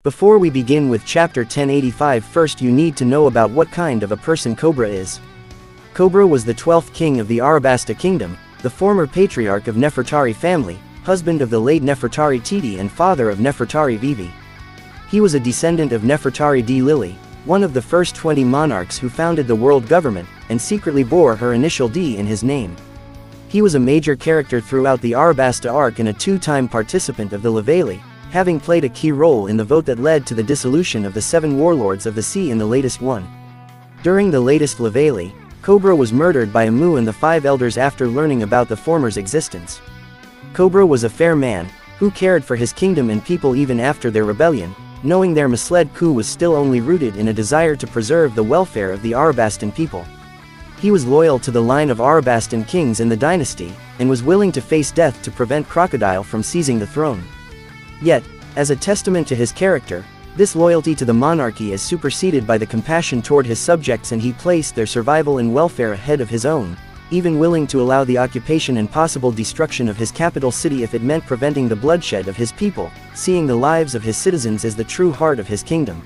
Before we begin with chapter 1085, first you need to know about what kind of a person Cobra is. Cobra was the 12th king of the Arabasta kingdom, the former patriarch of Nefertari family, husband of the late Nefertari Titi and father of Nefertari Vivi. He was a descendant of Nefertari D. Lili, one of the first 20 monarchs who founded the world government, and secretly bore her initial D in his name. He was a major character throughout the Arabasta arc and a two-time participant of the Laveli, having played a key role in the vote that led to the dissolution of the 7 warlords of the sea in the latest one. During the latest Laveli, Cobra was murdered by Amu and the 5 elders after learning about the former's existence. Cobra was a fair man, who cared for his kingdom and people even after their rebellion, knowing their misled coup was still only rooted in a desire to preserve the welfare of the Arabastan people. He was loyal to the line of Arabastan kings in the dynasty, and was willing to face death to prevent Crocodile from seizing the throne. Yet, as a testament to his character, this loyalty to the monarchy is superseded by the compassion toward his subjects, and he placed their survival and welfare ahead of his own, even willing to allow the occupation and possible destruction of his capital city if it meant preventing the bloodshed of his people, seeing the lives of his citizens as the true heart of his kingdom.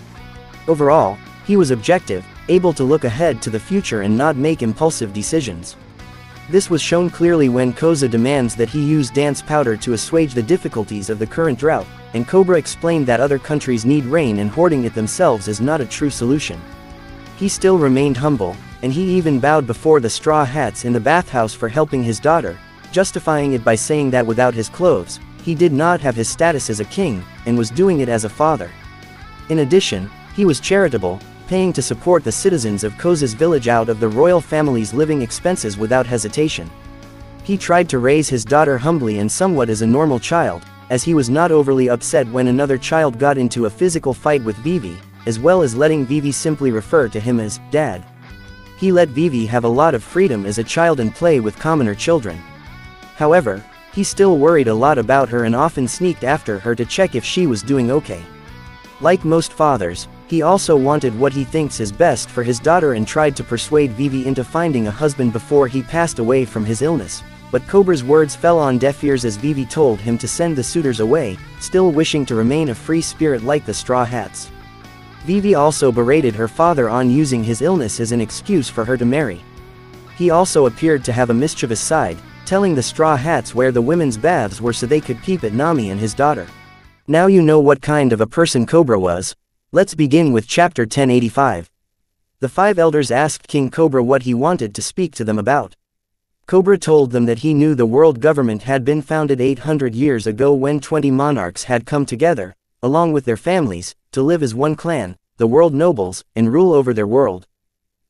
Overall, he was objective, able to look ahead to the future and not make impulsive decisions. This was shown clearly when Koza demands that he use dance powder to assuage the difficulties of the current drought, and Cobra explained that other countries need rain and hoarding it themselves is not a true solution. He still remained humble, and he even bowed before the straw hats in the bathhouse for helping his daughter, justifying it by saying that without his clothes, he did not have his status as a king, and was doing it as a father. In addition, he was charitable, paying to support the citizens of Koza's village out of the royal family's living expenses without hesitation. He tried to raise his daughter humbly and somewhat as a normal child, as he was not overly upset when another child got into a physical fight with Vivi, as well as letting Vivi simply refer to him as Dad. He let Vivi have a lot of freedom as a child and play with commoner children. However, he still worried a lot about her and often sneaked after her to check if she was doing okay. Like most fathers, he also wanted what he thinks is best for his daughter and tried to persuade Vivi into finding a husband before he passed away from his illness, but Cobra's words fell on deaf ears as Vivi told him to send the suitors away, still wishing to remain a free spirit like the Straw Hats. Vivi also berated her father on using his illness as an excuse for her to marry. He also appeared to have a mischievous side, telling the Straw Hats where the women's baths were so they could peep at Nami and his daughter. Now you know what kind of a person Cobra was. Let's begin with chapter 1085. The 5 elders asked King Cobra what he wanted to speak to them about. Cobra told them that he knew the world government had been founded 800 years ago when 20 monarchs had come together, along with their families, to live as one clan, the world nobles, and rule over their world.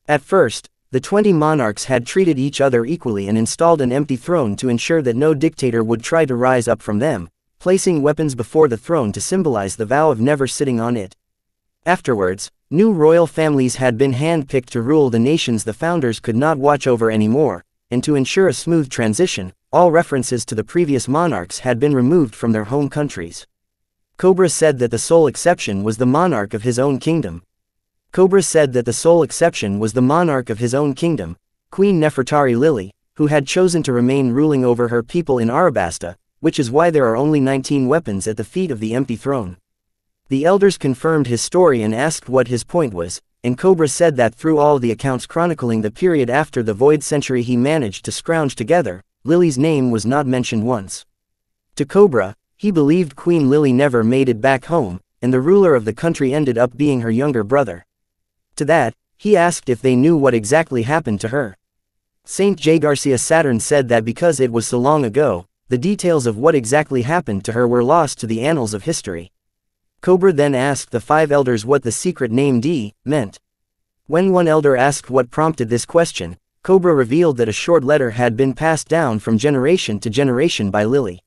At first, the 20 monarchs had treated each other equally and installed an empty throne to ensure that no dictator would try to rise up from them, placing weapons before the throne to symbolize the vow of never sitting on it. Afterwards, new royal families had been handpicked to rule the nations the founders could not watch over anymore, and to ensure a smooth transition, all references to the previous monarchs had been removed from their home countries. Cobra said that the sole exception was the monarch of his own kingdom. Cobra said that the sole exception was the monarch of his own kingdom, Queen Nefertari Lili, who had chosen to remain ruling over her people in Arabasta, which is why there are only 19 weapons at the feet of the empty throne. The elders confirmed his story and asked what his point was, and Cobra said that through all the accounts chronicling the period after the Void Century he managed to scrounge together, Lili's name was not mentioned once. To Cobra, he believed Queen Lili never made it back home, and the ruler of the country ended up being her younger brother. To that, he asked if they knew what exactly happened to her. Saint J. Garcia Saturn said that because it was so long ago, the details of what exactly happened to her were lost to the annals of history. Cobra then asked the 5 elders what the secret name D meant. When one elder asked what prompted this question, Cobra revealed that a short letter had been passed down from generation to generation by Lili.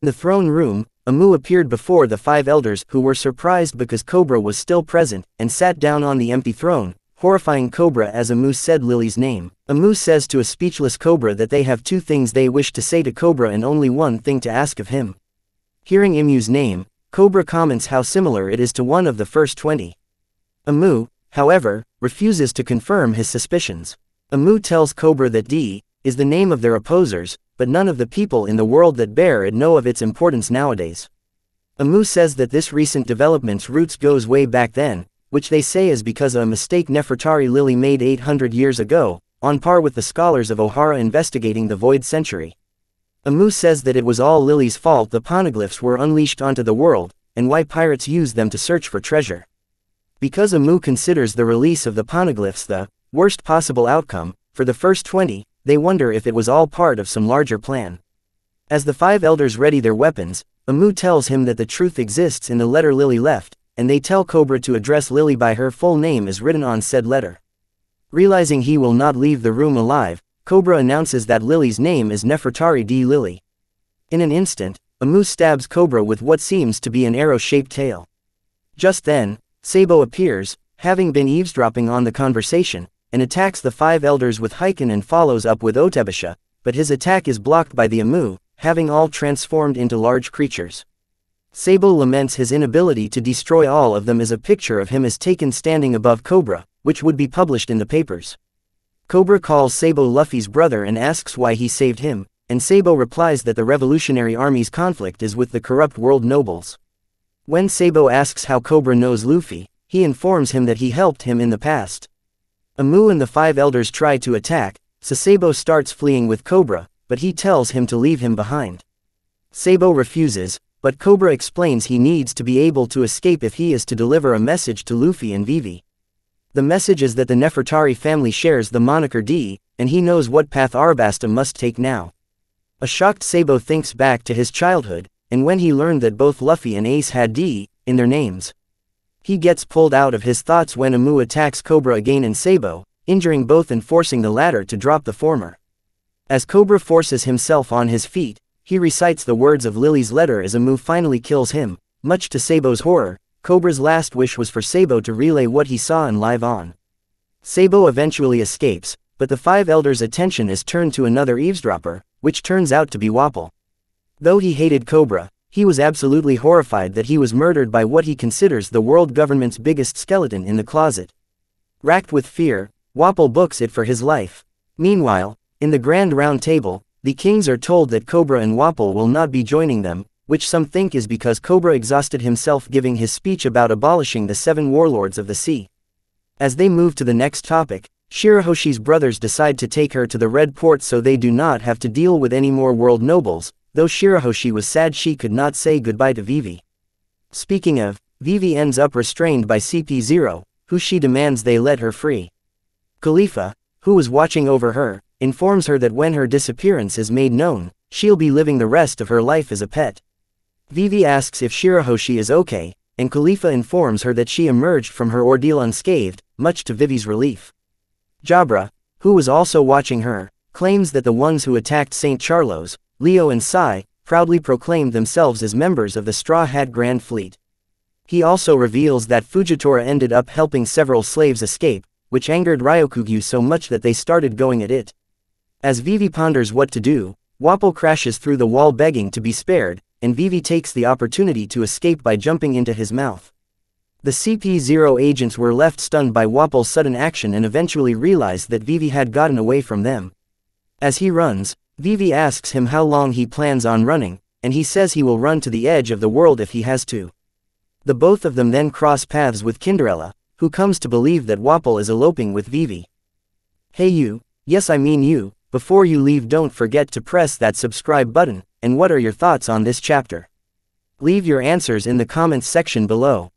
In the throne room, Amu appeared before the 5 elders, who were surprised because Cobra was still present, and sat down on the empty throne, horrifying Cobra as Amu said Lili's name. Amu says to a speechless Cobra that they have 2 things they wish to say to Cobra and only one thing to ask of him. Hearing Amu's name, Cobra comments how similar it is to one of the first 20. Amu, however, refuses to confirm his suspicions. Amu tells Cobra that D is the name of their opposers, but none of the people in the world that bear it know of its importance nowadays. Amu says that this recent development's roots goes way back then, which they say is because of a mistake Nefertari Lily made 800 years ago, on par with the scholars of O'Hara investigating the Void Century. Amu says that it was all Lily's fault the poneglyphs were unleashed onto the world, and why pirates used them to search for treasure. Because Amu considers the release of the poneglyphs the worst possible outcome, for the first 20, they wonder if it was all part of some larger plan. As the 5 elders ready their weapons, Amu tells him that the truth exists in the letter Lily left, and they tell Cobra to address Lily by her full name as written on said letter. Realizing he will not leave the room alive, Cobra announces that Lily's name is Nefertari D. Lily. In an instant, Amu stabs Cobra with what seems to be an arrow-shaped tail. Just then, Sabo appears, having been eavesdropping on the conversation, and attacks the 5 elders with Heiken and follows up with Otebisha, but his attack is blocked by the Amu, having all transformed into large creatures. Sabo laments his inability to destroy all of them as a picture of him is taken standing above Cobra, which would be published in the papers. Cobra calls Sabo Luffy's brother and asks why he saved him, and Sabo replies that the Revolutionary Army's conflict is with the corrupt world nobles. When Sabo asks how Cobra knows Luffy, he informs him that he helped him in the past. Amu and the 5 elders try to attack, so Sabo starts fleeing with Cobra, but he tells him to leave him behind. Sabo refuses, but Cobra explains he needs to be able to escape if he is to deliver a message to Luffy and Vivi. The message is that the Nefertari family shares the moniker D, and he knows what path Arabasta must take now. A shocked Sabo thinks back to his childhood, and when he learned that both Luffy and Ace had D in their names. He gets pulled out of his thoughts when Amu attacks Cobra again and Sabo, injuring both and forcing the latter to drop the former. As Cobra forces himself on his feet, he recites the words of Lily's letter as Amu finally kills him. Much to Sabo's horror, Cobra's last wish was for Sabo to relay what he saw and live on. Sabo eventually escapes, but the 5 elders' attention is turned to another eavesdropper, which turns out to be Wapol. Though he hated Cobra, he was absolutely horrified that he was murdered by what he considers the world government's biggest skeleton in the closet. Racked with fear, Wapol books it for his life. Meanwhile, in the Grand Round Table, the kings are told that Cobra and Wapol will not be joining them, which some think is because Cobra exhausted himself giving his speech about abolishing the 7 warlords of the sea. As they move to the next topic, Shirahoshi's brothers decide to take her to the Red Port so they do not have to deal with any more world nobles, though Shirahoshi was sad she could not say goodbye to Vivi. Speaking of, Vivi ends up restrained by CP0, who she demands they let her free. Khalifa, who was watching over her, informs her that when her disappearance is made known, she'll be living the rest of her life as a pet. Vivi asks if Shirahoshi is okay, and Khalifa informs her that she emerged from her ordeal unscathed, much to Vivi's relief. Jabra, who was also watching her, claims that the ones who attacked St. Charlos, Leo and Sai, proudly proclaimed themselves as members of the Straw Hat Grand Fleet. He also reveals that Fujitora ended up helping several slaves escape, which angered Ryokugyu so much that they started going at it. As Vivi ponders what to do, Wapol crashes through the wall begging to be spared, and Vivi takes the opportunity to escape by jumping into his mouth. The CP0 agents were left stunned by Wapol's sudden action and eventually realized that Vivi had gotten away from them. As he runs, Vivi asks him how long he plans on running, and he says he will run to the edge of the world if he has to. The both of them then cross paths with Cinderella, who comes to believe that Wapol is eloping with Vivi. Hey you, yes I mean you, before you leave don't forget to press that subscribe button, and what are your thoughts on this chapter? Leave your answers in the comments section below.